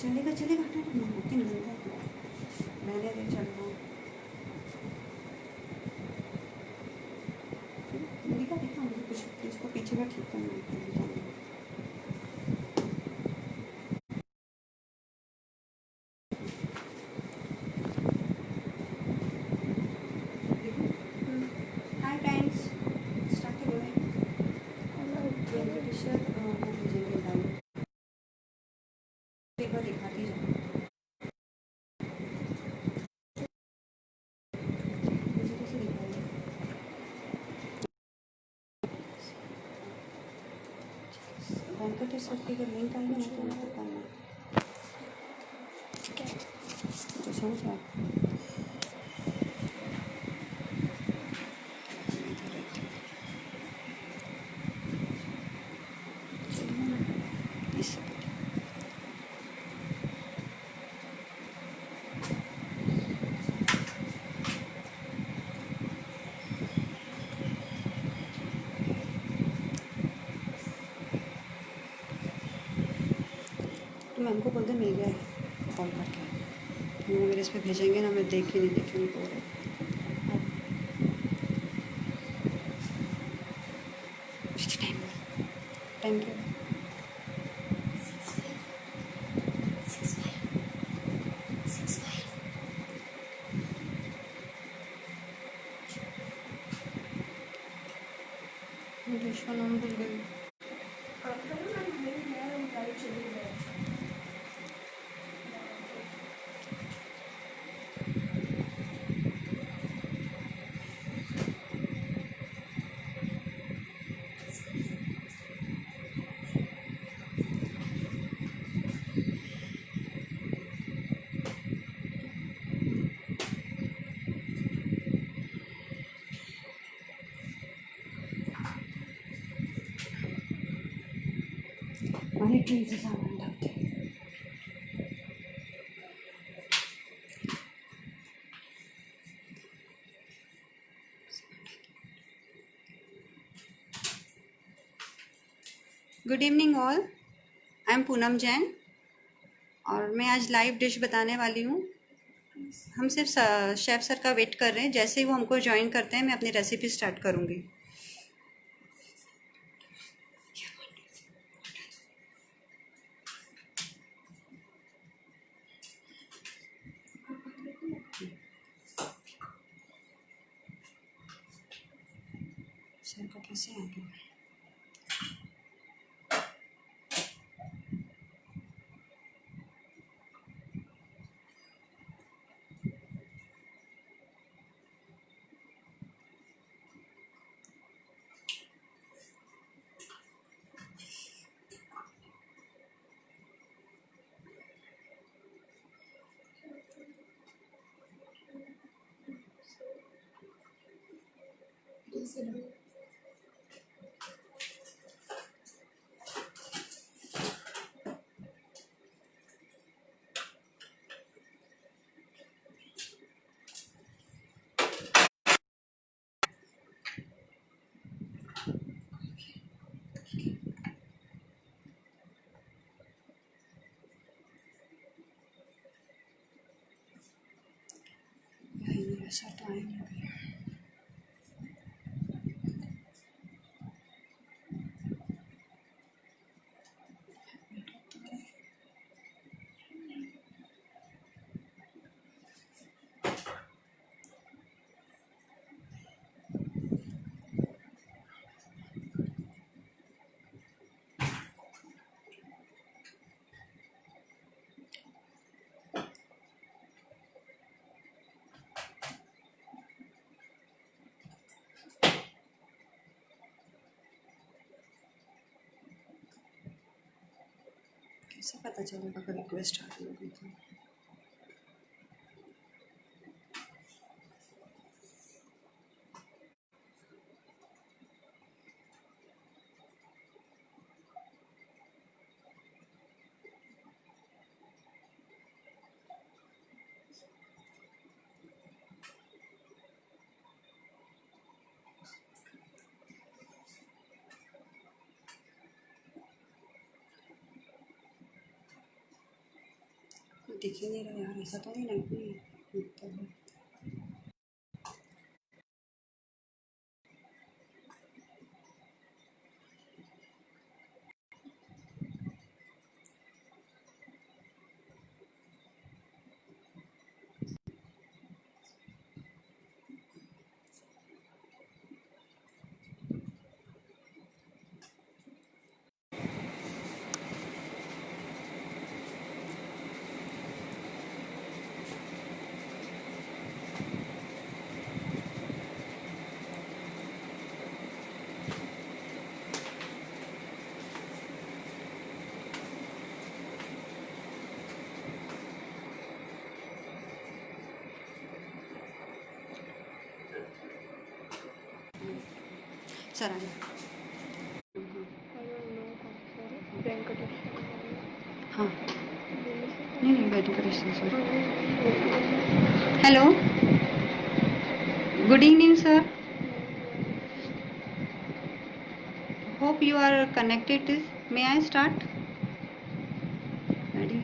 चलेगा चलेगा, तीन घंटा मैंने दे चल रहा हूँ। दिखा दिखा मुझे कुछ, इसको पीछे का ठीक करना है। हाय फ्रेंड्स, स्टार्ट करो। वेंकटेश्वर वो भेजेंगे लाइव, एक बार दिखाती जाओ मुझे कैसे दिखाएंगे। वेंकटेश्वर की अगर लिंक आएगा ना तो उनको करना तो समझ आ इससे तो मैम को बोल दे मिल गया है कॉल करके। वो मेरे इस पर भेजेंगे ना, मैं देख ही नहीं देखी उनको बोल रही टाइम क्या है? मुझे नाम भूल गई। वही ट्रेन से सामान ढकते हैं। Good evening all, I am Poonam Jain और मैं आज लाइव डिश बताने वाली हूँ। हम सिर्फ शेफ़ सर का वेट कर रहे हैं, जैसे ही वो हमको ज्वाइन करते हैं मैं अपनी रेसिपी स्टार्ट करूँगी। सर का कैसे आ गया? ऐसा तो आएंगे अभी। कैसे पता चलेगा अगर रिक्वेस्ट आ रही होगी तो? दिख ही नहीं रहा यार, ऐसा तो नहीं ना कि सर आना। हाँ नहीं नहीं Venkateshwar sir. Hello, good evening sir. Hope you are connected. May I start? Ready?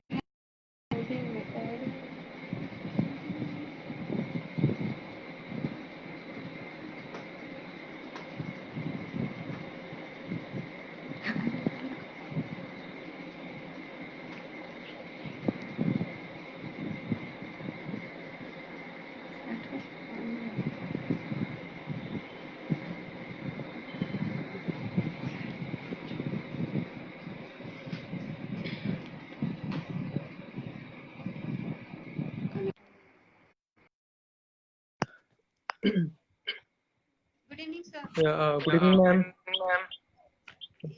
Good evening, sir. Yeah, good evening, ma'am.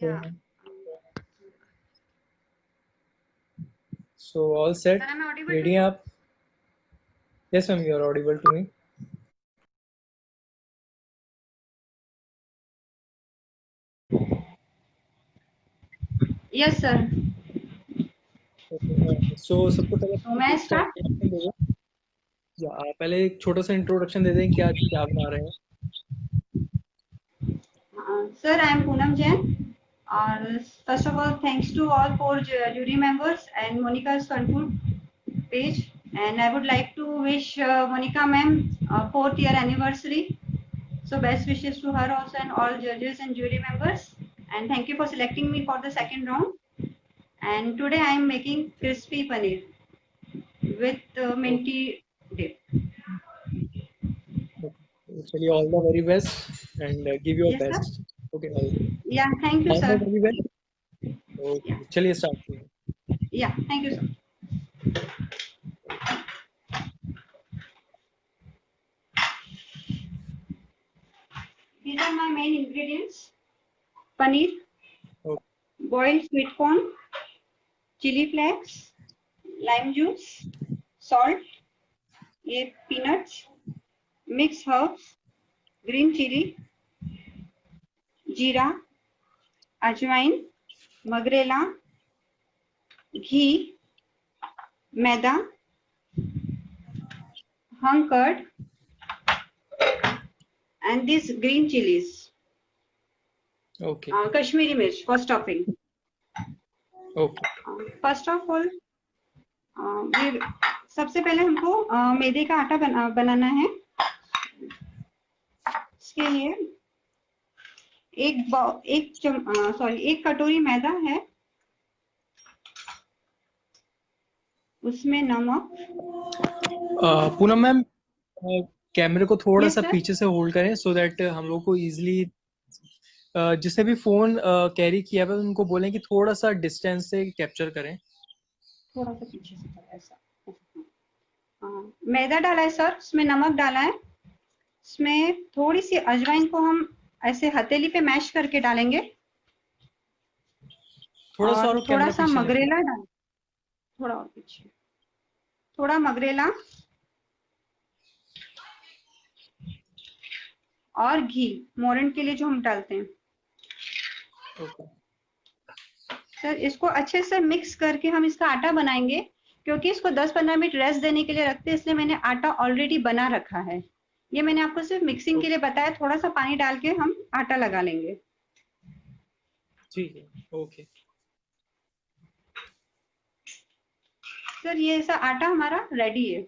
Yeah. So all set? Sir, am I audible to Ready you? up? Yes, ma'am. You are audible to me. Yes, sir. Okay, so सबसे पहले So may I इसका start? introduction दे दें। या पहले एक छोटा सा introduction दे दें क्या क्या बना रहे हैं। Sir, I am Poonam Jain. First of all, thanks to all four jury members and Monica's Confut page. And I would like to wish Monica ma'am 4th year anniversary. So best wishes to her also and all judges and jury members. And thank you for selecting me for the second round. And today I am making crispy paneer with Okay, minty dip. okay. चलिए all the very best and give your Yes, sir. best. Okay, Yeah, thank you, all the sir. very best. Yeah, Okay, चलिए start करें। yeah, thank you, sir. These are my main ingredients: paneer, Okay, boiled sweet corn, chili flakes, lime juice, salt, ये peanuts, mixed herbs, green chili, जीरा, अजवाइन, मगरेला, घी, मैदा, hung curd, and these green chilies, okay, Kashmiri mirch for stuffing. okay, first of all ये सबसे पहले हमको मैदे का आटा बनाना है। इसके लिए एक कटोरी मैदा है, उसमें नमक। पूनम मैम कैमरे को थोड़ा यस सा सर। पीछे से होल्ड करें सो दैट हम लोग को इजीली जिसने भी फोन कैरी किया है उनको बोलें कि थोड़ा सा डिस्टेंस से कैप्चर करें। थोड़ा सा पीछे से ऐसा। मैदा डाला है सर, उसमें नमक डाला है, इसमें थोड़ी सी अजवाइन को हम ऐसे हथेली पे मैश करके डालेंगे थोड़ा सा और और थोड़ा कैमरा सा पीछे लेंगे। मगरेला डाल, थोड़ा और पीछे, थोड़ा मगरेला और घी मोरन के लिए जो हम डालते हैं। Okay. सर इसको अच्छे से मिक्स करके हम इसका आटा बनाएंगे, क्योंकि इसको 10-15 मिनट रेस्ट देने के लिए रखते हैं, इसलिए मैंने आटा ऑलरेडी बना रखा है। ये मैंने आपको सिर्फ मिक्सिंग के लिए बताया, थोड़ा सा पानी डाल के हम आटा लगा लेंगे। ठीक है, ओके। सर ये ऐसा आटा हमारा रेडी है।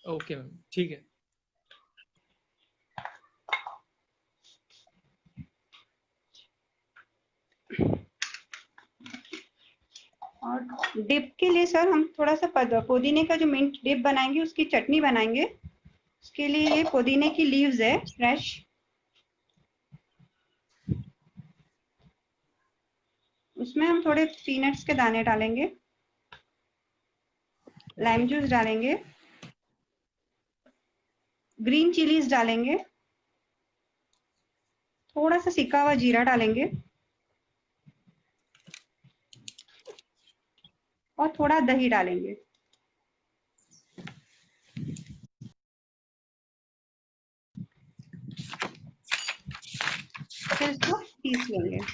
ओके मैम, ठीक है। और डिप के लिए सर हम थोड़ा सा पुदीने का जो मिंट डिप बनाएंगे उसकी चटनी बनाएंगे। उसके लिए ये पुदीने की लीव्स है फ्रेश, उसमें हम थोड़े पीनट्स के दाने डालेंगे, लाइम जूस डालेंगे, ग्रीन चिलीज डालेंगे, थोड़ा सा सिका हुआ जीरा डालेंगे और थोड़ा दही डालेंगे। फिर इसको पीस लेंगे।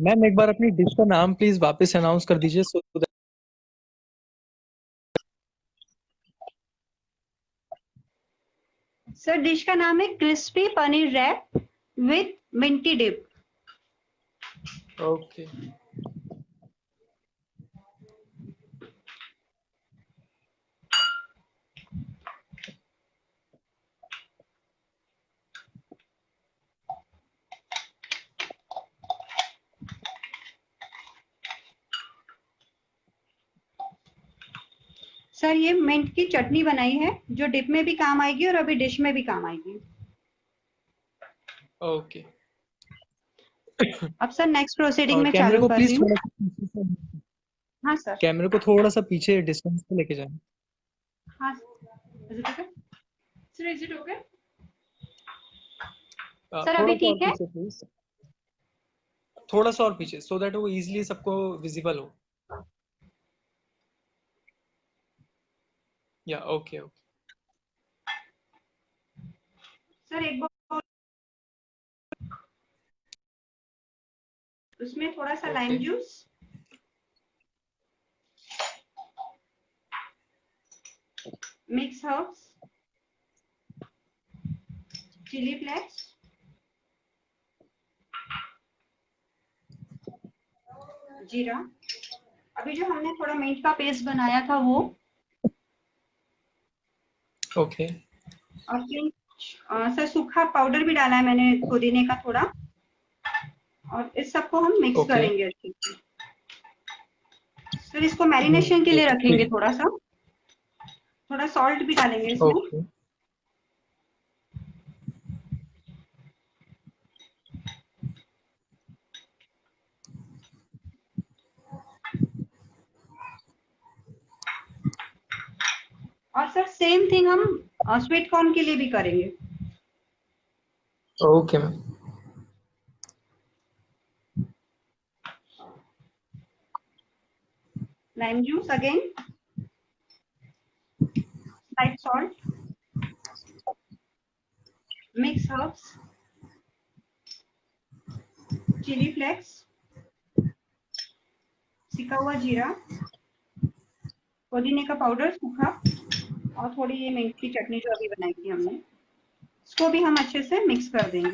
मैम एक बार अपनी डिश का नाम प्लीज वापस अनाउंस कर दीजिए सो दैट। सर डिश का नाम है crispy paneer wrap with minty dip. Okay. Sir ये मिंट की चटनी बनाई है जो डिप में भी काम आएगी और अभी डिश में भी काम आएगी। ओके। अब सर नेक्स्ट प्रोसीडिंग में कैमरे चालू को कर रही प्लीज हूँ। थोड़ा सा पीछे से, हाँ सर। कैमरे को थोड़ा सा पीछे डिस्टेंस पे लेके जाएं। हाँ sir, is it okay? Sir थोड़ा अभी सा और ठीक है? पीछे प्लीज, थोड़ा सा और पीछे सो दैट वो इजीली सबको विजिबल हो। या ओके ओके। सर एक बार उसमें थोड़ा सा lime okay juice, mix herbs, chili flakes, जीरा, अभी जो हमने थोड़ा मिंट का पेस्ट बनाया था वो, ओके और फिर सर सूखा पाउडर भी डाला है मैंने पुदीने का थोड़ा, और इस सबको हम मिक्स ओके करेंगे अच्छे से। फिर इसको मैरिनेशन के लिए ओके रखेंगे, ठीक थोड़ा सॉल्ट भी डालेंगे है। इसमें। ओके और सर सेम थिंग हम स्वीट कॉर्न के लिए भी करेंगे। Okay ma'am. Lime juice again, light salt, mix herbs, chili flakes, सिका हुआ जीरा, पुदीने का पाउडर सूखा, और थोड़ी ये मिंट की चटनी जो अभी बनाई थी हमने, इसको भी हम अच्छे से मिक्स कर देंगे।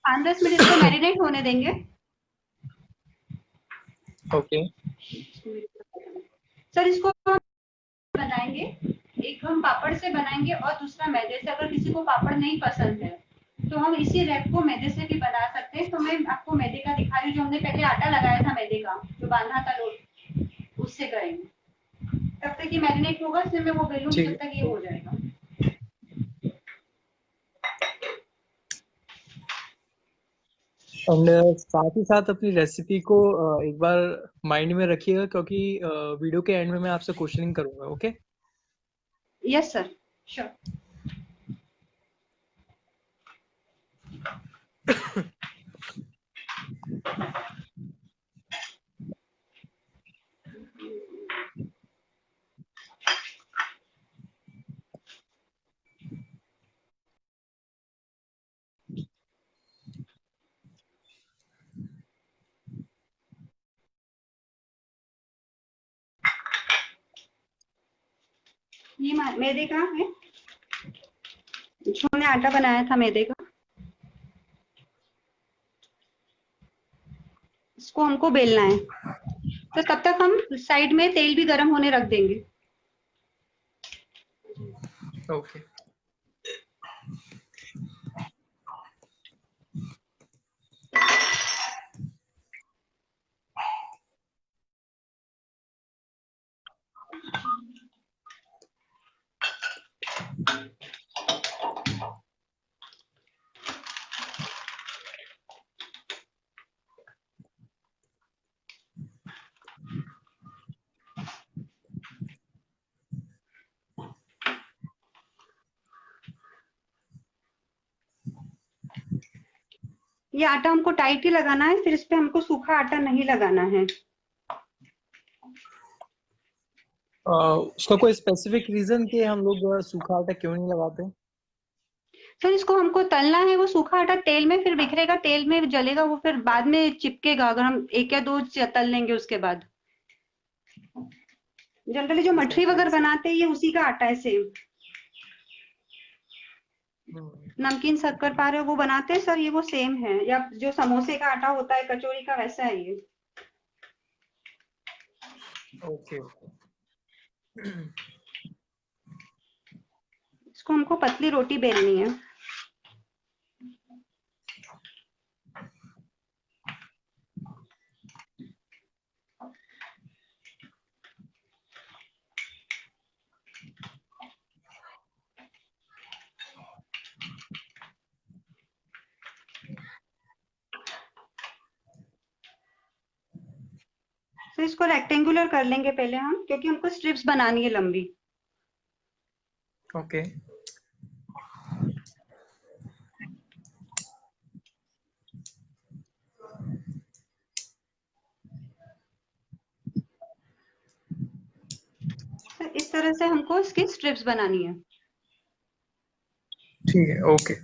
5-10 मिनट इसको मैरिनेट होने देंगे। ओके सर इसको बनाएंगे, एक हम पापड़ से बनाएंगे और दूसरा मैदे से। अगर किसी को पापड़ नहीं पसंद है तो हम इसी रैप को मैदे से भी बना सकते हैं। तो मैं आपको मैदे का दिखा रही हूँ, जो हमने पहले आटा लगाया था मैदे का जो बांधा था लोट, उससे करेंगे। तब तक ये मैरिनेट होगा, इसमें मैं वो बेलून ठीक तब तक ये है। हो जाएगा। एंड साथ ही साथ अपनी रेसिपी को एक बार माइंड में रखिएगा, क्योंकि वीडियो के एंड में मैं आपसे क्वेश्चनिंग करूंगा। ओके। Yes sir, sure. ये मैदे का है, जो हमने आटा बनाया था मैदे का, इसको हमको बेलना है। तो तब तक हम साइड में तेल भी गरम होने रख देंगे। ओके। ये आटा हमको टाइट ही लगाना है, फिर इस पे हमको सूखा आटा नहीं लगाना है। उसका कोई स्पेसिफिक रीजन कि हम लोग सूखा आटा क्यों नहीं लगाते? सर इसको हमको तलना है, वो सूखा आटा तेल में फिर बिखरेगा, तेल में जलेगा, वो फिर बाद में चिपकेगा अगर हम एक या दो तल लेंगे उसके बाद। जनरली जो मठरी वगैरह बनाते हैं ये उसी का आटा है सेम। नमकीन शक्कर पारे वो बनाते हैं सर, ये वो सेम है, या जो समोसे का आटा होता है कचौड़ी का, वैसा है ये। ओके। इसको हमको पतली रोटी बेलनी है। तो इसको रेक्टेंगुलर कर लेंगे पहले हम, क्योंकि हमको स्ट्रिप्स बनानी है लंबी। ओके। तो इस तरह से हमको इसकी स्ट्रिप्स बनानी है। ठीक है। ओके।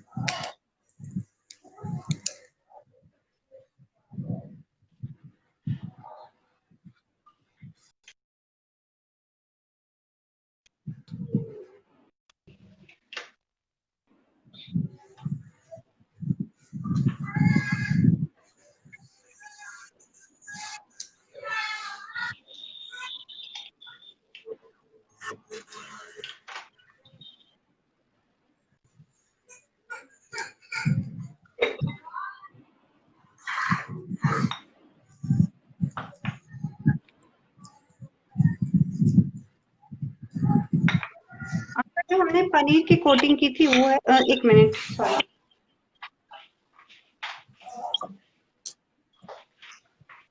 अब जो हमने पनीर की कोटिंग की थी वो है, एक मिनट सॉरी।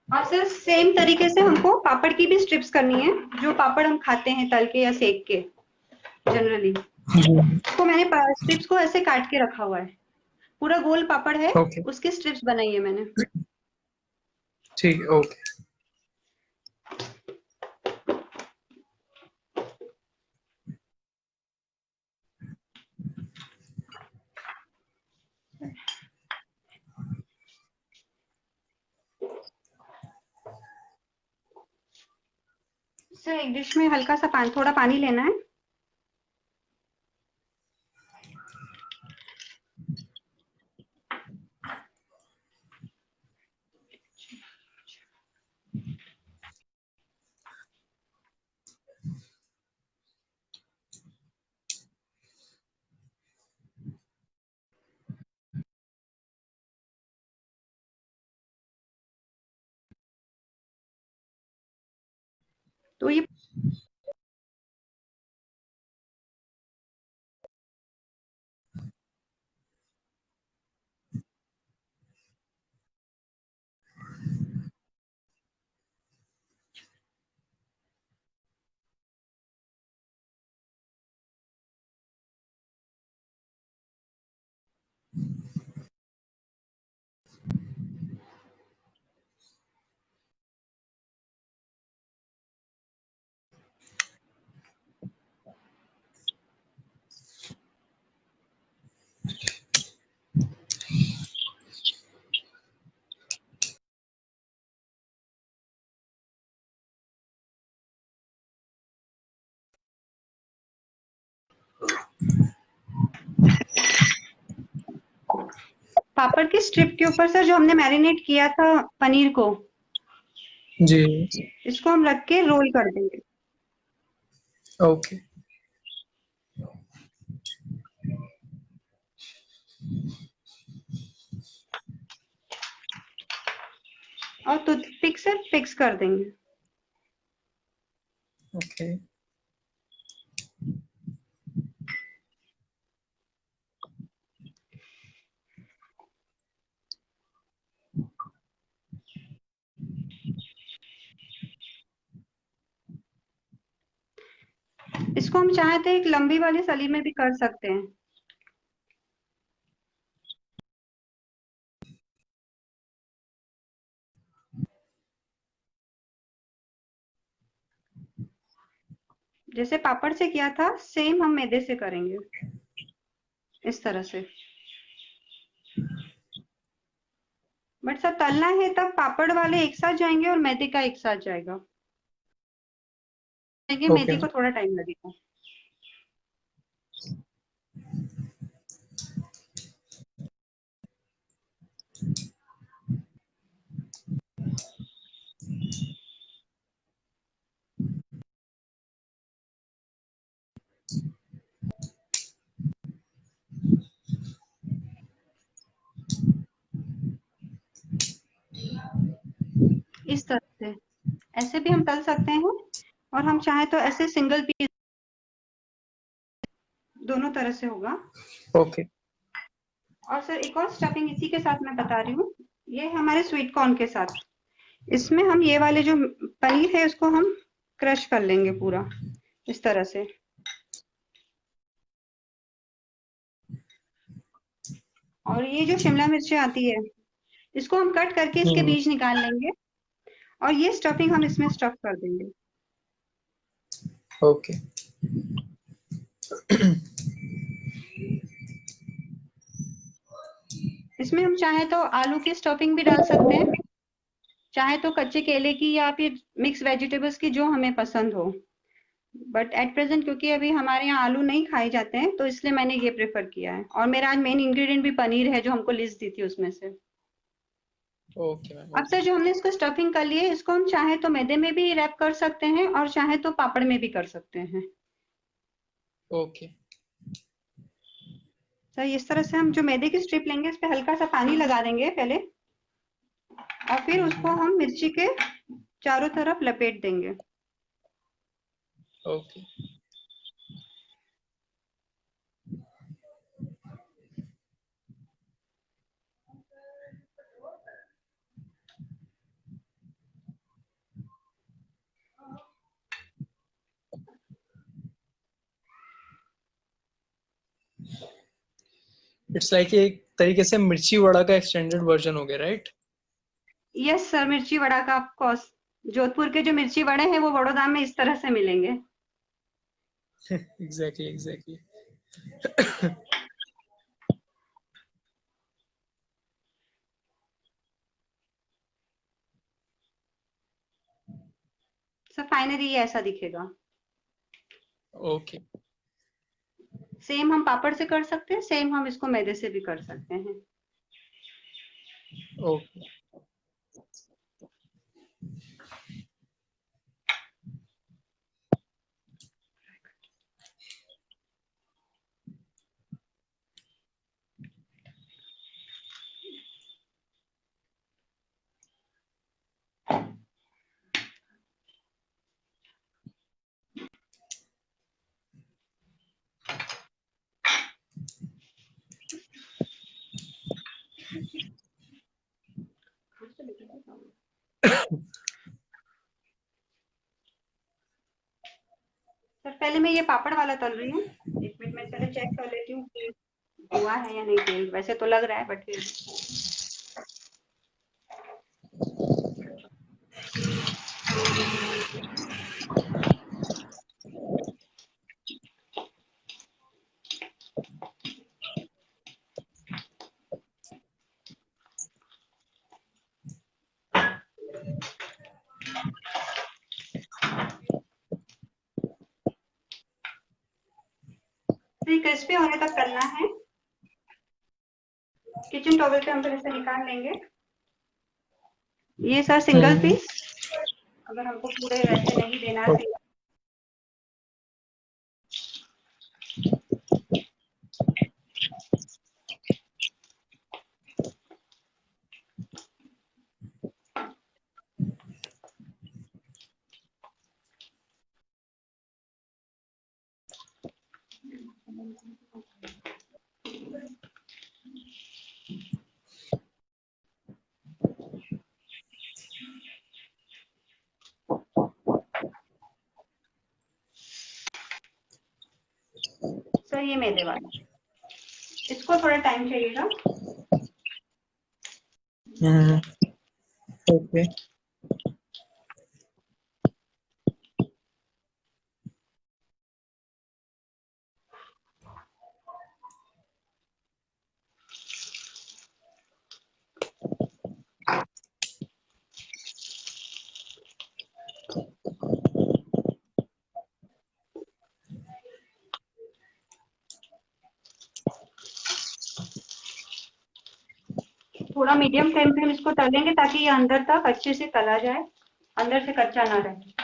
और सर सेम तरीके से हमको पापड़ की भी स्ट्रिप्स करनी है, जो पापड़ हम खाते हैं तल के या सेक के जनरली। जी। तो मैंने स्ट्रिप्स को ऐसे काट के रखा हुआ है, पूरा गोल पापड़ है, ओके। उसकी स्ट्रिप्स बनाई है मैंने। ठीक है। ओके। सर एक डिश में हल्का सा पानी, थोड़ा पानी लेना है। तो ये पापड़ की स्ट्रिप के ऊपर सर जो हमने मैरिनेट किया था पनीर को, जी। इसको हम रख के रोल कर देंगे। ओके। और टूथपिक से फिक्स कर देंगे। ओके। इसको हम चाहे तो एक लंबी वाली सली में भी कर सकते हैं। जैसे पापड़ से किया था सेम हम मैदे से करेंगे, इस तरह से। बट सर तलना है तब पापड़ वाले एक साथ जाएंगे और मैदे का एक साथ जाएगा। ओके मैदे को मैम। थोड़ा टाइम लगेगा। इस तरह से ऐसे भी हम तल सकते हैं, और हम चाहे तो ऐसे सिंगल पीस, दोनों तरह से होगा। ओके। और सर एक और स्टफिंग इसी के साथ मैं बता रही हूँ, ये है हमारे स्वीट कॉर्न के साथ। इसमें हम ये वाले जो पनीर है उसको हम क्रश कर लेंगे पूरा, इस तरह से। और ये जो शिमला मिर्ची आती है, इसको हम कट करके इसके हम्म। बीज निकाल लेंगे, और ये स्टफिंग हम इसमें स्टफ कर देंगे। ओके। इसमें हम चाहे तो आलू की स्टफिंग भी डाल सकते हैं, चाहे तो कच्चे केले की, या फिर मिक्स वेजिटेबल्स की, जो हमें पसंद हो। बट एट प्रेजेंट क्योंकि अभी हमारे यहाँ आलू नहीं खाए जाते हैं, तो इसलिए मैंने ये प्रेफर किया है। और मेरा आज मेन इंग्रेडिएंट भी पनीर है, जो हमको लिस्ट दी थी उसमें से। Okay ma'am. अब सर ओके। जो हमने इसको स्टफिंग कर लिए, इसको हम चाहे तो मैदे में भी रैप कर सकते हैं, और चाहे तो पापड़ में भी कर सकते हैं। ओके। सर इस तरह से हम जो मैदे की स्ट्रिप लेंगे, इस पे हल्का सा पानी लगा देंगे पहले, और फिर उसको हम मिर्ची के चारों तरफ लपेट देंगे। ओके। इट्स लाइक एक तरीके से मिर्ची वड़ा का एक्सटेंडेड वर्जन हो गया, राइट? यस सर, मिर्ची वड़ा का आपको जोधपुर के जो मिर्ची वड़े हैं वो बड़ौदा में इस तरह से मिलेंगे। Exactly exactly. सर फाइनली ये ऐसा दिखेगा। ओके। सेम हम पापड़ से कर सकते हैं, सेम हम इसको मैदे से भी कर सकते हैं। ओके। सर पहले मैं ये पापड़ वाला तल रही हूँ, एक मिनट में पहले चेक कर लेती हूँ कि हुआ है या नहीं तेल। वैसे तो लग रहा है, बट फिर क्रिस्पी होने तक करना है, कि किचन टॉवल पे हम फिर इसे निकाल लेंगे। ये सर सिंगल पीस, अगर हमको पूरे वैसे नहीं देना है सर, ये मेरे वाला, इसको थोड़ा टाइम चाहिएगा। ओके। थोड़ा मीडियम फ्लेम पे हम इसको तलेंगे ताकि ये अंदर तक अच्छे से तला जाए, अंदर से कच्चा ना रहे।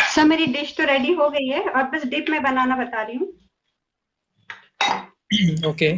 सर, मेरी डिश तो रेडी हो गई है और बस डिप मैं बनाना बता रही हूँ। ओके।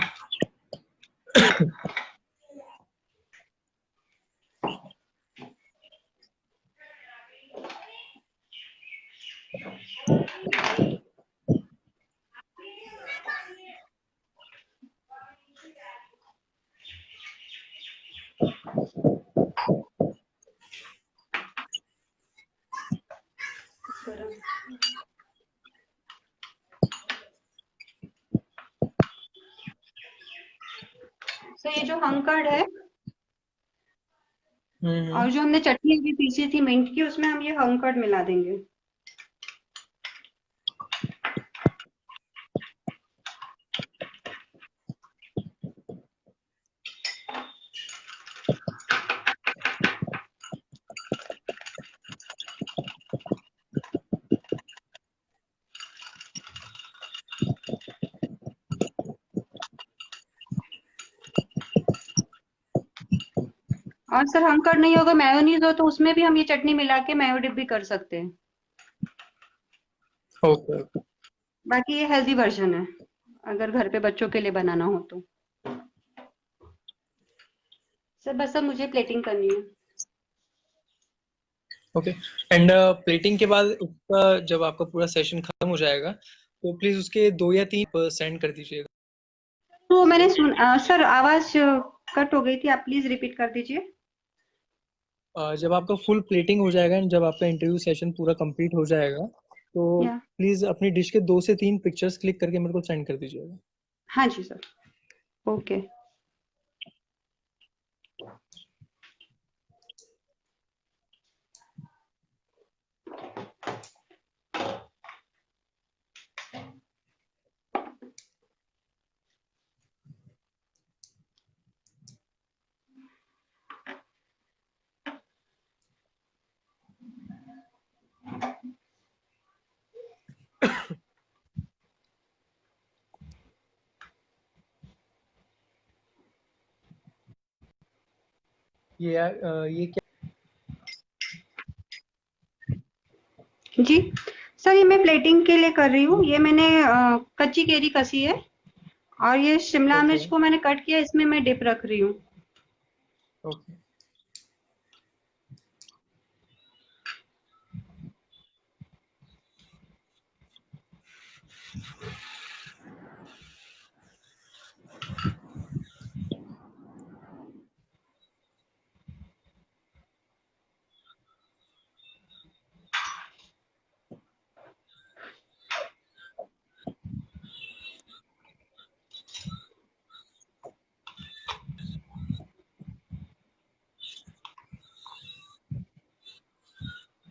सर, ये जो हंकर्ड है और जो हमने चटनी अभी पीसी थी मिंट की, उसमें हम ये हंकर्ड मिला देंगे। और सर, हंकर्ड नहीं होगा, मेयोनीज हो तो उसमें भी हम ये चटनी मिला के मेयो डिप भी कर सकते हैं। ओके। बाकी ये हेल्दी वर्जन है, अगर घर पे बच्चों के लिए बनाना हो तो। सर, बस अब मुझे प्लेटिंग करनी है। ओके। एंड प्लेटिंग के बाद उसका जब आपका पूरा सेशन खत्म हो जाएगा तो प्लीज उसके 2 या 3 सेंड कर दीजिएगा। तो मैंने सर, आवाज कट हो गई थी, आप प्लीज रिपीट कर दीजिए। जब आपका फुल प्लेटिंग हो जाएगा एंड जब आपका इंटरव्यू सेशन पूरा कंप्लीट हो जाएगा तो या प्लीज अपनी डिश के 2 से 3 पिक्चर्स क्लिक करके मेरे को सेंड कर दीजिएगा। हाँ जी सर। ओके। ये क्या? जी सर, ये मैं प्लेटिंग के लिए कर रही हूँ। ये मैंने कच्ची केरी कसी है और ये शिमला ओके। मिर्च को मैंने कट किया, इसमें मैं डिप रख रही हूँ। ओके।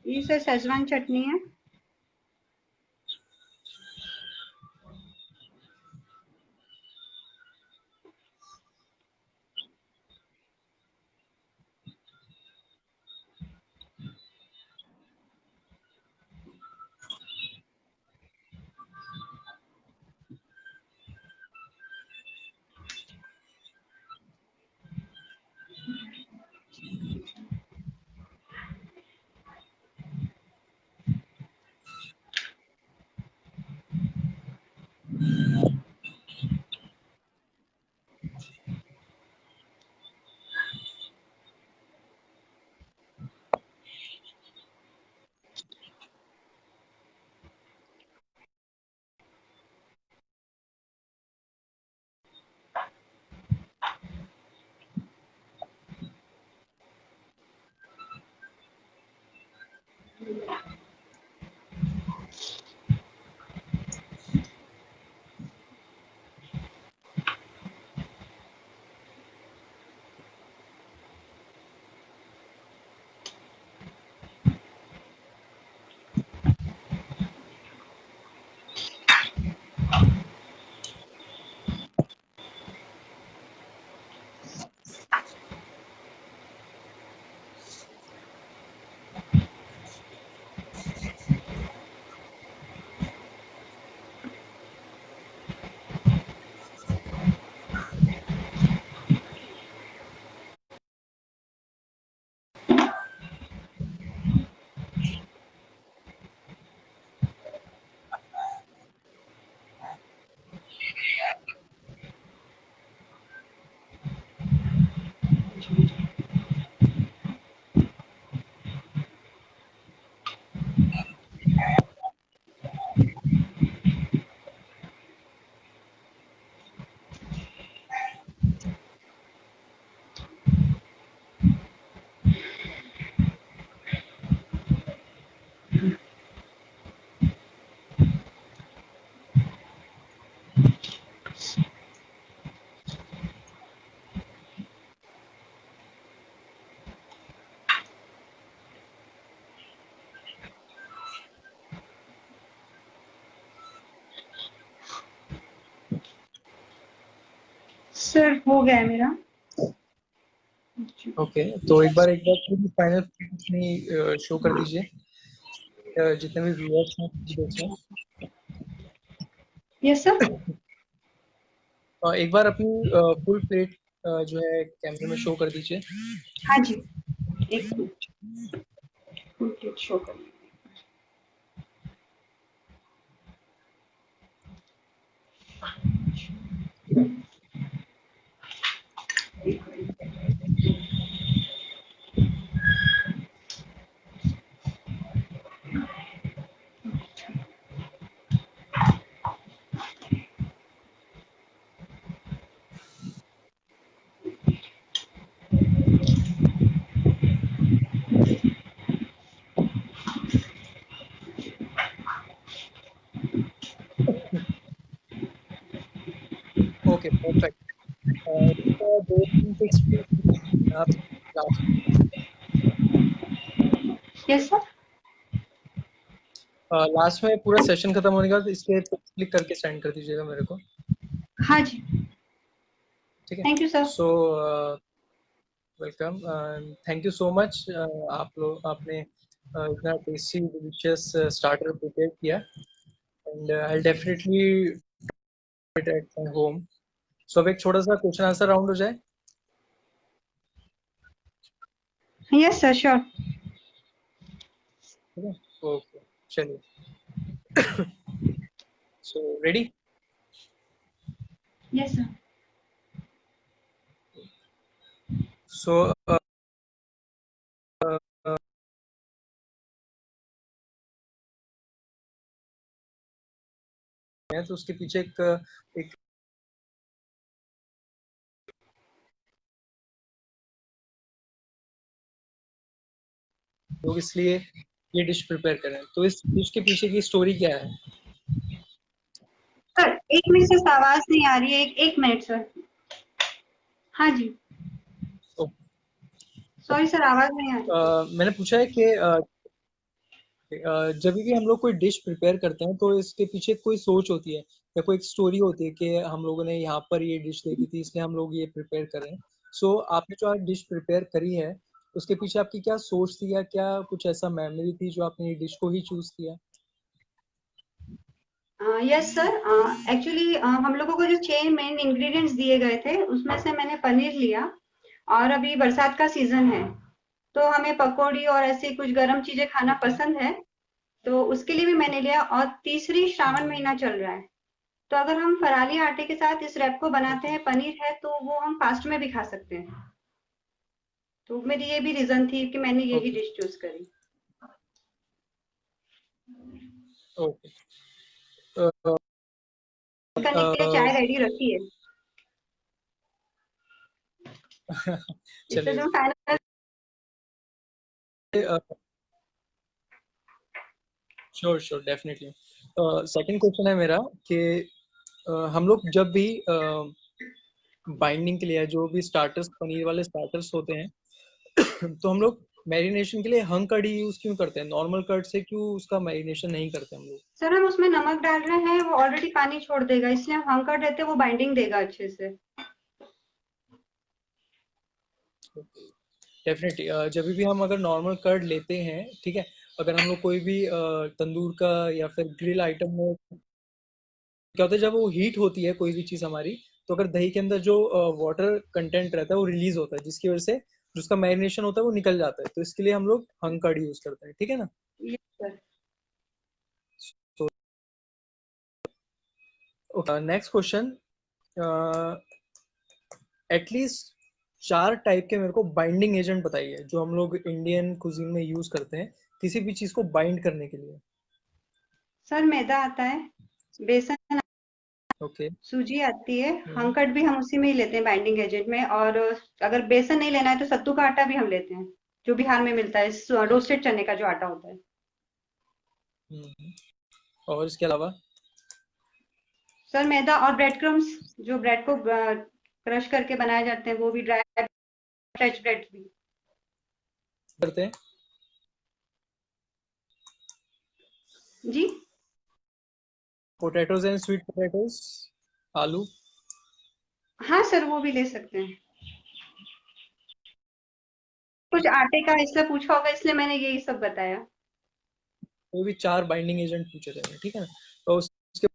ये सर शेजवान चटनी है। सर हो गया है मेरा। ओके, तो एक बार पूरी फाइनल अपनी शो कर दीजिए, जितने भी व्यूअर्स हैं देख लें। Yes sir. एक बार अपनी फुल प्लेट जो है कैमरे में शो कर दीजिए। हाँ जी, एक मिनट, फुल प्लेट शो करिए। एक मिनट। Okay perfect. इसका 2-3 टिप्स आप लास्ट यस सर। लास्ट में पूरा सेशन खत्म होने के बाद इसके क्लिक करके सेंड कर दीजिएगा मेरे को, हाँ जी। ठीक है? Thank you sir. So welcome, thank you so much. आपने इतना टेस्टी डिलीशियस स्टार्टर प्रिपेयर किया, and I definitely it at my home. So अब एक छोटा सा क्वेश्चन आंसर राउंड हो जाए, यस सर श्योर। ठीक है? ओके चलिए। So ready? Yes sir. So तो उसके पीछे एक लोग इसलिए ये डिश प्रिपेयर करें, तो इस डिश के पीछे की स्टोरी क्या है? सर एक मिनट से आवाज नहीं आ रही है, एक मिनट सर। हाँ जी। सॉरी सर आवाज नहीं आ रही। मैंने पूछा है कि जब भी हम लोग कोई डिश प्रिपेयर करते हैं तो इसके पीछे कोई सोच होती है या कोई एक स्टोरी होती है कि हम लोगों ने यहाँ पर ये डिश देखी थी इसलिए हम लोग ये प्रिपेयर करें। सो आपने जो आज डिश प्रिपेयर करी है उसके पीछे आपकी क्या सोच थी या क्या कुछ ऐसा मेमोरी थी जो आपने ये डिश को ही चूज किया? Yes sir. एक्चुअली हम लोगों को जो 6 मेन इंग्रेडिएंट्स दिए गए थे उसमें से मैंने पनीर लिया, और अभी बरसात का सीजन है तो हमें पकौड़ी और ऐसी कुछ गर्म चीजें खाना ओके। पसंद है, तो उसके लिए भी मैंने लिया। और तीसरी श्रावण महीना चल रहा है, तो अगर हम फराली आटे के साथ इस रैप को बनाते ओके। हैं, पनीर है तो वो हम फास्ट में भी खा सकते हैं। तो मेरी ये भी रीजन थी कि मैंने यही ओके। डिश चूज करी। ओके। अ, करने के लिए चाय रेडी रखी है। इससे चलिए। जो final. Sure sure definitely. Second question है मेरा कि हम लोग जब भी बाइंडिंग के लिए जो भी स्टार्टर्स पनीर वाले स्टार्टर्स होते हैं तो हम लोग मैरिनेशन के लिए हंग कर्ड ही यूज क्यों करते हैं? नॉर्मल कर्ड से क्यों उसका मैरिनेशन नहीं करते हम लोग? सर हम उसमें नमक डाल रहे हैं, वो ऑलरेडी पानी छोड़ देगा, इसलिए हम हंग कर देते हैं, वो बाइंडिंग देगा अच्छे से। डेफिनेटली जब भी हम अगर नॉर्मल कर्ड लेते हैं, ठीक है, अगर हम लोग कोई भी तंदूर का या फिर ग्रिल आइटम में क्या होता है जब वो हीट होती है कोई भी चीज हमारी, तो अगर दही के अंदर जो वाटर कंटेंट रहता है वो रिलीज होता है जिसकी वजह से जो उसका मैरिनेशन होता है वो निकल जाता है, तो इसके लिए हम लोग हंग कर्ड यूज करते हैं, ठीक है ना? Yes sir. तो नेक्स्ट क्वेश्चन, एटलीस्ट 4 टाइप के मेरे को बाइंडिंग एजेंट बताइए जो हम लोग इंडियन कुजीन में यूज करते हैं किसी भी चीज को बाइंड करने के लिए। सर मैदा आता है, बेसन, ओके। सूजी आती है, हंकट भी हम उसी में ही लेते हैं बाइंडिंग एजेंट में। और अगर बेसन नहीं लेना है तो सत्तू का आटा भी हम लेते हैं, जो बिहार में मिलता है, रोस्टेड चने का जो आटा होता है। और इसके अलावा? सर मैदा और ब्रेड क्रम्स, जो ब्रेड को क्रश करके बनाए जाते हैं, वो भी, ड्राई फ्रेश ब्रेड भी। करते हैं जी। पोटैटोज एंड स्वीट पोटैटोज, आलू। हाँ सर वो भी ले सकते हैं। कुछ आटे का इसलिए पूछा होगा, इसलिए मैंने यही सब बताया। कोई भी 4 बाइंडिंग एजेंट पूछे थे, ठीक है ना? तो उसके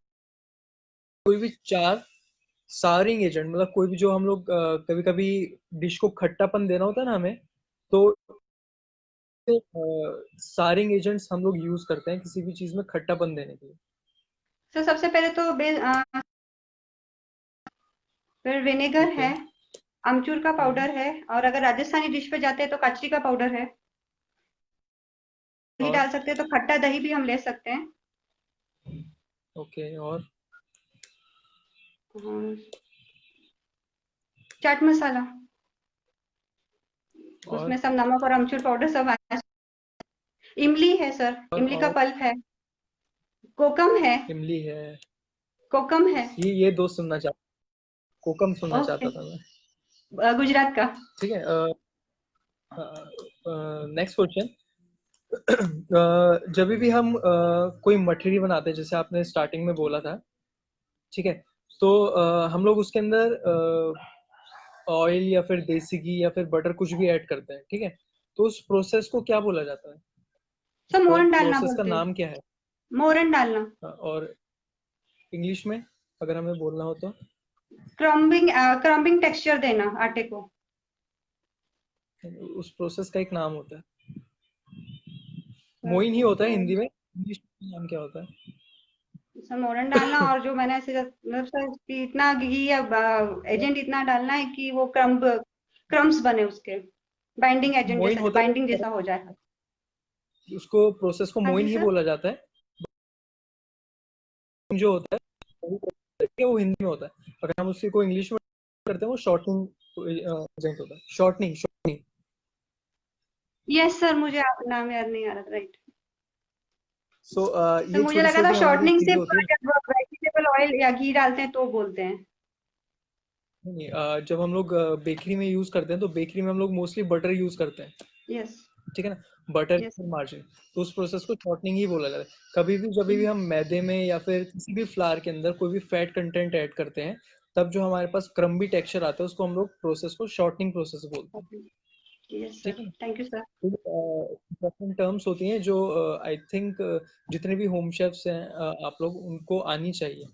कोई भी 4 सारिंग एजेंट, मतलब कोई भी जो हम लोग कभी कभी डिश को खट्टापन देना होता है ना हमें, तो सारिंग एजेंट्स हम लोग यूज करते हैं किसी भी चीज में खट्टापन देने के लिए। सर सबसे पहले तो फिर विनेगर ठीक है, है। अमचूर का पाउडर है, और अगर राजस्थानी डिश पे जाते हैं तो कचरी का पाउडर है। दही और डाल सकते हैं, तो खट्टा दही भी हम ले सकते हैं। ओके। और और चाट मसाला, और उसमें सब नमक और अमचूर पाउडर सब आया। इमली है सर, इमली का और पल्प है। कोकम है। इमली है। कोकम है। ये दो सुनना चाहता कोकम सुनना ओके। चाहता था मैं। गुजरात का। ठीक है। Next question. जब भी हम कोई मठरी बनाते हैं, जैसे आपने स्टार्टिंग में बोला था, ठीक है, तो हम लोग उसके अंदर ऑयल या फिर देसी घी या फिर बटर कुछ भी ऐड करते हैं, ठीक है, तो उस प्रोसेस को क्या बोला जाता है? उस सब मोरन डालना प्रोसेस का बोलते हैं। नाम क्या है? मोरन डालना। और इंग्लिश में अगर हमें बोलना हो तो? क्रम्बिंग, क्रम्बिंग टेक्सचर देना आटे को। उस प्रोसेस का एक नाम होता है। सर मोइन ही वो होता है तो हिंदी में, इंग्लिश में नाम क्या होता है? सर मोरन डालना, और जो मैंने ऐसे मतलब सर कि इतना घी या एजेंट इतना डालना है कि वो क्रम्स बने उसके, बाइंडिंग एजेंट मोइन जैसा, होता है बाइंडिंग जैसा हो जाए। उसको, प्रोसेस को हाँ मोइन जी ही सर। बोला जाता है। जो होता है वो हिंदी में होता है। अगर हम उसी को इंग्लिश में करते हैं वो शॉर्टनिंग एजेंट होता है। Shortening, shortening. यस सर, मुझे नाम याद नहीं आ रहा, राइट। सो सर ये मुझे छोटी लगा था छोटी हमारी शॉर्टनिंग चीजें सिर्फ होती है। जब वेजिटेबल ऑयल या घी डालते हैं तो बोलते हैं। नहीं, जब हम लोग बेकरी में यूज करते हैं तो बेकरी में हम लोग मोस्टली बटर यूज करते हैं, यस। ठीक है ना, बटर यस। और मार्जिन। तो उस प्रोसेस को शॉर्टनिंग ही बोला जाता है। कभी भी जब भी हम मैदे में या फिर किसी भी फ्लावर के अंदर कोई भी फैट कंटेंट ऐड करते हैं, तब जो हमारे पास क्रम्बी टेक्सचर आता है उसको हम लोग प्रोसेस को शॉर्टनिंग प्रोसेस बोलते हैं, यस ठीक सर, है ना। Thank you sir. Important terms होती हैं जो आई थिंक जितने भी होम शेफ्स हैं आप लोग उनको आनी चाहिए,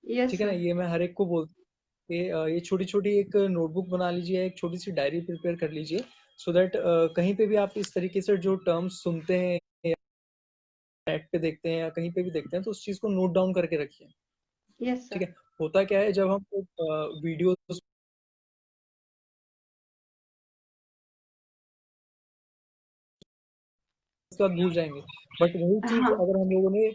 यस ठीक है ना। सर। ये मैं हर एक को बोलता हूँ कि ये छोटी छोटी एक नोटबुक बना लीजिए, एक छोटी सी डायरी प्रिपेयर कर लीजिए, सो दैट कहीं पे भी आप इस तरीके से जो टर्म्स सुनते हैं, नेट पे देखते हैं या कहीं पे भी देखते हैं, तो उस चीज को नोट डाउन करके रखिए, यस ठीक सर। है। होता क्या है, जब हम वीडियो उसके बाद भूल जाएंगे, बट वही चीज हाँ। अगर हम लोगों ने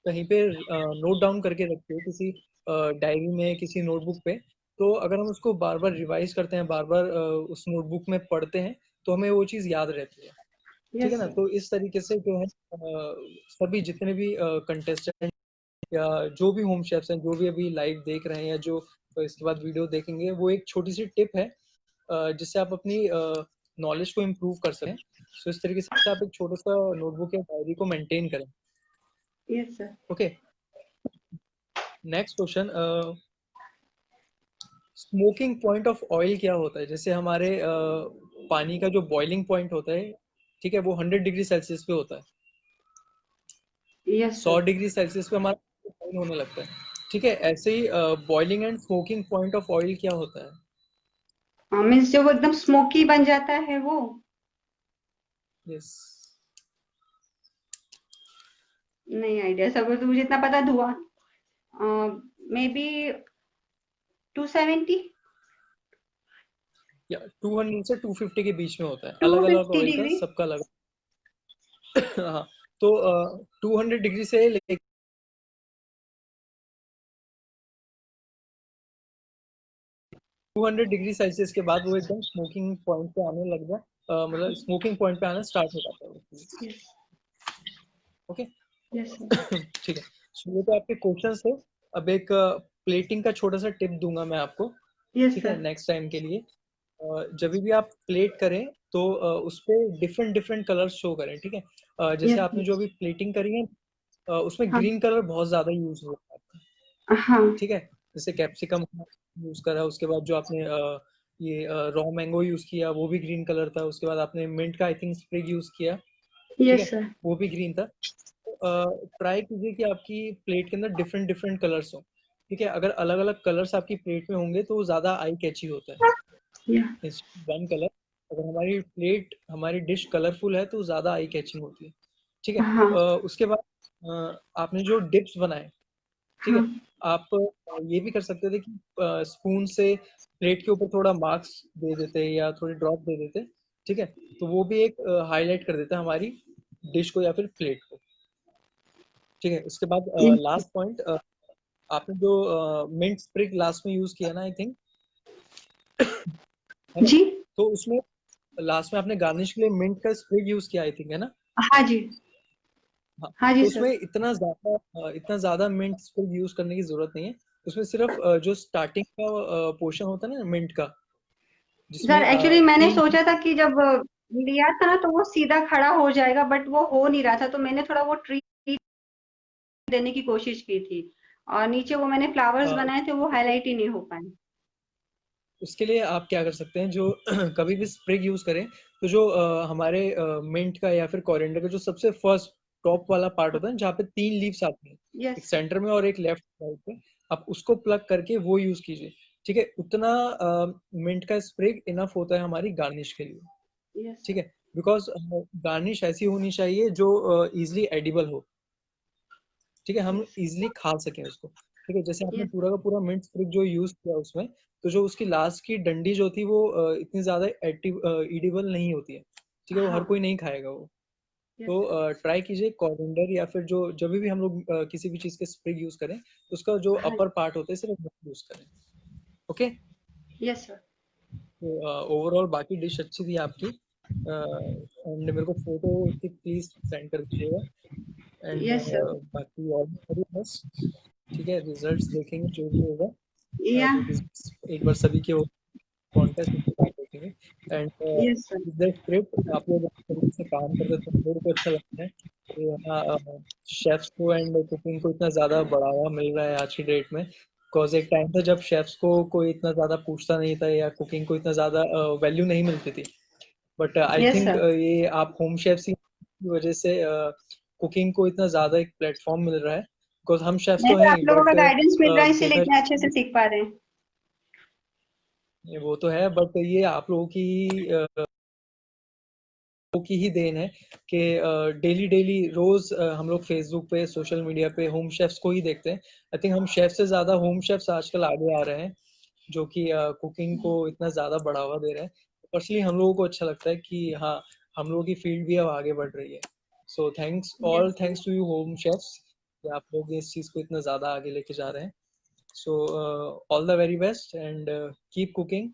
कहीं पे नोट डाउन करके रखते हो किसी डायरी में, किसी नोटबुक पे, तो अगर हम उसको बार बार रिवाइज करते हैं, बार बार उस नोटबुक में पढ़ते हैं, तो हमें वो चीज़ याद रहती है, ठीक है यस ना। सर। तो इस तरीके से जो है सभी जितने भी कंटेस्टेंट या जो भी होम शेफ्स हैं, जो भी अभी लाइव देख रहे हैं या जो इसके बाद वीडियो देखेंगे, वो एक छोटी सी टिप है जिससे आप अपनी नॉलेज को इम्प्रूव कर सकें। सो इस तरीके से आप एक छोटा सा नोटबुक या डायरी को मेंटेन करें। Yes sir. Okay, next question. Smoking point of oil क्या होता है? जैसे हमारे पानी का जो बॉइलिंग पॉइंट होता है, ठीक है, वो 100 डिग्री सेल्सियस पे होता है। यस सौ सर। डिग्री सेल्सियस पे हमारा बॉइल होने लगता है, ठीक है। ऐसे ही boiling and smoking point of oil क्या होता है? हाँ, मीन्स जो वो एकदम स्मोकी बन जाता है वो। यस। नहीं आइडिया सर, तो मुझे इतना पता, धुआं। May be 270। या 200 से 250 के बीच में होता है, टू अलग अलग फिफ्टी ऑयल का डिग्री सबका अलग। हाँ, तो 200 डिग्री से लेके 200 डिग्री सेल्सियस के बाद वो एकदम स्मोकिंग पॉइंट पे आने लग जाए, मतलब स्मोकिंग पॉइंट पे आना स्टार्ट हो जाता है। यस। ओके। Yes sir. ठीक है, सो ये तो आपके क्वेश्चंस थे। अब एक प्लेटिंग का छोटा सा टिप दूंगा मैं आपको, यस ठीक है, सर। नेक्स्ट टाइम के लिए। जब भी आप प्लेट करें तो उस पे डिफरेंट डिफरेंट कलर्स शो करें, ठीक है। जैसे यस। आपने जो अभी प्लेटिंग करी है उसमें हाँ। ग्रीन कलर बहुत ज्यादा यूज होता है, हाँ। ठीक है। जैसे कैप्सिकम यूज करा, उसके बाद जो आपने ये रॉ मैंगो यूज किया वो भी ग्रीन कलर था, उसके बाद आपने मिंट का आई थिंक स्प्रिग यूज किया, ठीक यस है, सर। वो भी ग्रीन था। ट्राई कीजिए कि आपकी प्लेट के अंदर डिफरेंट डिफरेंट कलर्स हो, ठीक है। अगर अलग अलग कलर्स आपकी प्लेट में होंगे तो वो ज्यादा आई कैची होता है। या। वन कलर, अगर हमारी प्लेट, हमारी डिश कलरफुल है तो ज्यादा आई कैचिंग होती है, ठीक है। हाँ। उसके बाद आपने जो डिप्स बनाए, ठीक हाँ। है, आप ये भी कर सकते थे कि स्पून से प्लेट के ऊपर थोड़ा मार्क्स दे देते या थोड़ी ड्रॉप दे देते, ठीक है, तो वो भी एक हाईलाइट कर देता हमारी डिश को या फिर प्लेट को, ठीक है। उसके बाद लास्ट पॉइंट, आपने जो मिंट स्प्रिग लास्ट में यूज किया ना आई थिंक, है ना, जी। तो उसमें लास्ट में आपने गार्निश के लिए मिंट का स्प्रिग यूज किया आई थिंक, है ना। हाँ जी। हाँ, हाँ जी तो सर। उसमें इतना ज्यादा मिंट स्प्रिग यूज करने की जरूरत नहीं है। उसमें सिर्फ जो स्टार्टिंग का पोर्शन होता है ना मिंट का, सर जिसमें एक्चुअली मैंने 3 सोचा था कि जब लिया था ना तो वो सीधा खड़ा हो जाएगा, बट वो हो नहीं रहा था, तो मैंने थोड़ा वो ट्री देने की कोशिश की थी, और नीचे वो मैंने फ्लावर्स बनाए थे, वो हाईलाइट ही नहीं हो पाए। उसके लिए आप क्या कर सकते हैं, जो कभी भी स्प्रिग यूज करें तो जो हमारे मिंट का या फिर कोरिएंडर का जो सबसे फर्स्ट टॉप वाला पार्ट होता है जहाँ पे 3 लीव्स आती हैं, एक यस सेंटर में और एक लेफ्ट साइड पे, आप उसको प्लग करके वो यूज कीजिए। ठीक है, उतना मिंट का स्प्रिग इनफ होता है हमारी गार्निश के लिए। यस ठीक है, बिकॉज गार्निश ऐसी होनी चाहिए जो इजिली एडिबल हो। ठीक है, हम यस इजिली खा सकें उसको। ठीक है, जैसे आपने यस पूरा का पूरा मिंट स्प्रिग जो यूज किया उसमें, तो जो उसकी लास्ट की डंडी जो थी वो इतनी ज्यादा एडिबल नहीं होती है। ठीक है, वो हर हाँ कोई नहीं खाएगा वो। यस तो सर ट्राई कीजिए कोरिएंडर या फिर जो जब भी हम लोग किसी भी चीज के स्प्रिग यूज करें तो उसका जो हाँ अपर पार्ट होता है सिर्फ वो यूज करें। ओके, यस सर तो ओवरऑल बाकी डिश अच्छी थी आपकी, एंड मेरे को फोटो की प्लीज सेंड कर दीजिएगा। एंड यस सर बाकी और भी करिए बस। ठीक है, रिजल्ट्स देखेंगे जो भी होगा। या रिजल्ट्स एक बार सभी के कॉन्टेस्ट उसके बाद देखेंगे। And yes sir the script आप लोग अच्छे तरीके से काम करते हैं तो मेरे को अच्छा लगता है कि यहाँ शेफ्स को एंड कुकिंग को इतना ज़्यादा बढ़ावा मिल रहा है आज की डेट में। बिकॉज एक टाइम था जब शेफ्स को कोई इतना ज़्यादा पूछता नहीं था या कुकिंग को इतना ज़्यादा वैल्यू नहीं मिलती थी। But I yes think sir ये आप होम शेफ्स की वजह से कुकिंग को इतना ज़्यादा एक प्लेटफॉर्म मिल रहा है। बिकॉज हम शेफ्स नहीं तो तो हैं आप ही, लोगों का बट गाइडेंस मिल रहा है, इसीलिए देखा इतने अच्छे से सीख पा रहे हैं। वो तो है, बट ये आप लोगों की ही देन है कि डेली डेली रोज हम लोग फेसबुक पे सोशल मीडिया पे होम शेफ्स को ही देखते हैं। आई थिंक हम शेफ से ज्यादा होम शेफ्स आजकल आगे आ रहे हैं जो कि कुकिंग को इतना ज्यादा बढ़ावा दे रहे हैं। पर्सनली हम लोगों को अच्छा लगता है कि हाँ, हम लोगों की फील्ड भी अब आगे बढ़ रही है। So thanks, yes all sir thanks to you home chefs कि आप लोग इस चीज को इतना ज्यादा आगे लेके जा रहे हैं। So all the very best and keep cooking.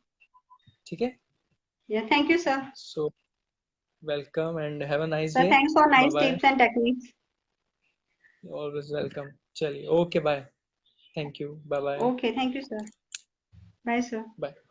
ठीक है, या thank you sir. So welcome and have a nice sir day. Thanks for bye nice bye. Tips and techniques. Always welcome. चलिए, okay, bye. Thank you, bye bye. Okay thank you sir. Bye sir. Bye.